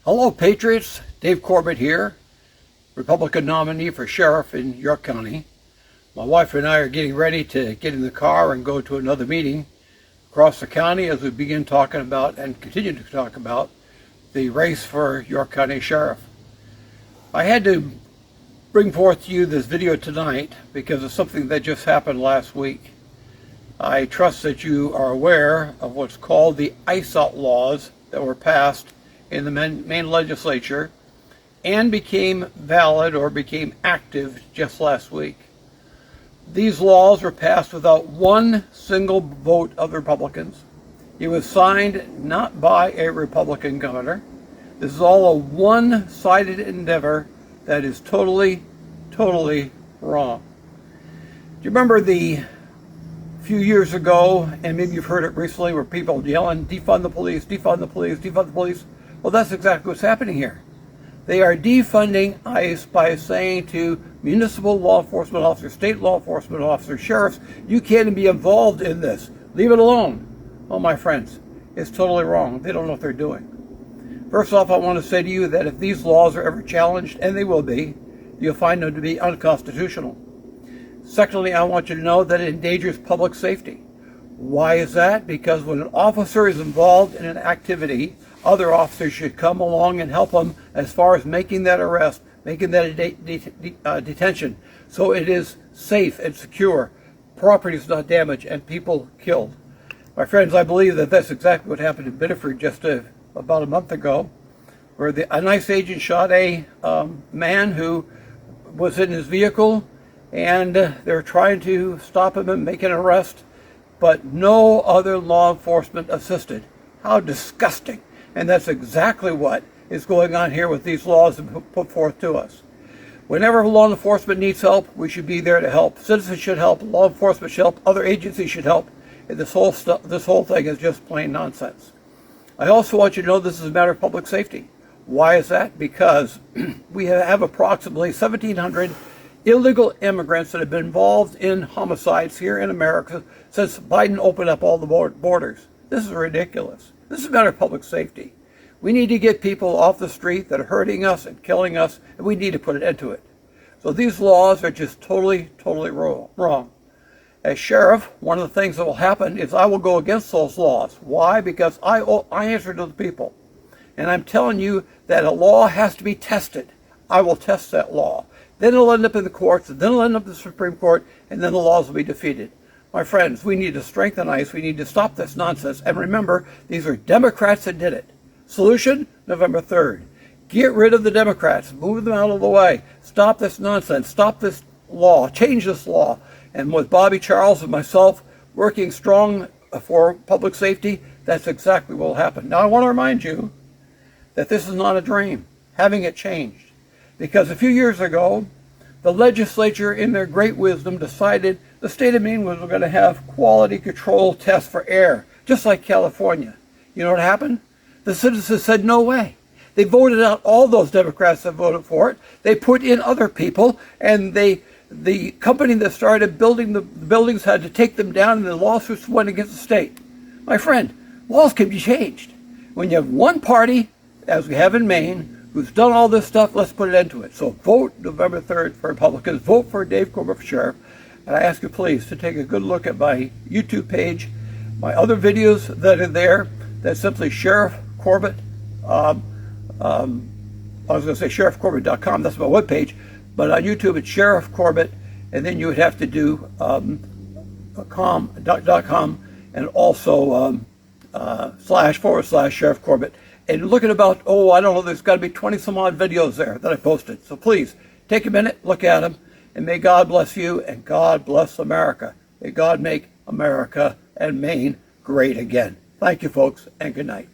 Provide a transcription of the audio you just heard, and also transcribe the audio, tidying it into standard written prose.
Hello, Patriots. Dave Corbett here, Republican nominee for sheriff in York County. My wife and I are getting ready to get in the car and go to another meeting across the county as we begin talking about and continue to talk about the race for York County Sheriff. I had to bring forth to you this video tonight because of something that just happened last week. I trust that you are aware of what's called the ICE laws that were passed in the Maine legislature and became valid or became active just last week. These laws were passed without one single vote of the Republicans. It was signed not by a Republican governor. This is all a one-sided endeavor that is totally wrong. Do you remember the few years ago, and maybe you've heard it recently, where people yelling, defund the police, defund the police, defund the police? Well, that's exactly what's happening here. They are defunding ICE by saying to municipal law enforcement officers, state law enforcement officers, sheriffs, you can't be involved in this. Leave it alone. Oh, my friends, it's totally wrong. They don't know what they're doing. First off, I want to say to you that if these laws are ever challenged, and they will be, you'll find them to be unconstitutional. Secondly, I want you to know that it endangers public safety. Why is that? Because when an officer is involved in an activity, other officers should come along and help them as far as making that arrest, making that detention, so it is safe and secure, property is not damaged, and people killed. My friends, I believe that that's exactly what happened in Biddeford just about a month ago, where an ICE agent shot a man who was in his vehicle, and they're trying to stop him and make an arrest, but no other law enforcement assisted. How disgusting. And that's exactly what is going on here with these laws put forth to us. Whenever law enforcement needs help, we should be there to help. Citizens should help, law enforcement should help, other agencies should help. And this whole thing is just plain nonsense. I also want you to know this is a matter of public safety. Why is that? Because we have approximately 1,700 illegal immigrants that have been involved in homicides here in America since Biden opened up all the borders. This is ridiculous. This is a matter of public safety. We need to get people off the street that are hurting us and killing us, and we need to put an end to it. So these laws are just totally wrong. As sheriff, one of the things that will happen is I will go against those laws. Why? Because I answer to the people. And I'm telling you that a law has to be tested. I will test that law. Then it'll end up in the courts, and then it'll end up in the Supreme Court, and then the laws will be defeated. My friends, we need to strengthen ICE. We need to stop this nonsense. And remember, these are Democrats that did it. Solution, November 3rd. Get rid of the Democrats. Move them out of the way. Stop this nonsense. Stop this law. Change this law. And with Bobby Charles and myself working strong for public safety, that's exactly what will happen. Now, I want to remind you that this is not a dream. Having it changed. Because a few years ago, the legislature, in their great wisdom, decided the state of Maine was going to have quality control tests for air, just like California. You know what happened? The citizens said, no way. They voted out all those Democrats that voted for it. They put in other people, and the company that started building the buildings had to take them down, and the lawsuits went against the state. My friend, laws can be changed. When you have one party, as we have in Maine, who's done all this stuff, let's put an end to it. So vote November 3rd for Republicans. Vote for Dave Corbett for sheriff. And I ask you please to take a good look at my YouTube page, my other videos that are there. That's simply Sheriff Corbett. I was going to say sheriffcorbett.com. That's my webpage. But on YouTube, it's Sheriff Corbett. And then you would have to do .com and also / Sheriff Corbett. And look at about, I don't know, there's got to be 20 some odd videos there that I posted. So please, take a minute, look at them, and may God bless you, and God bless America. May God make America and Maine great again. Thank you, folks, and good night.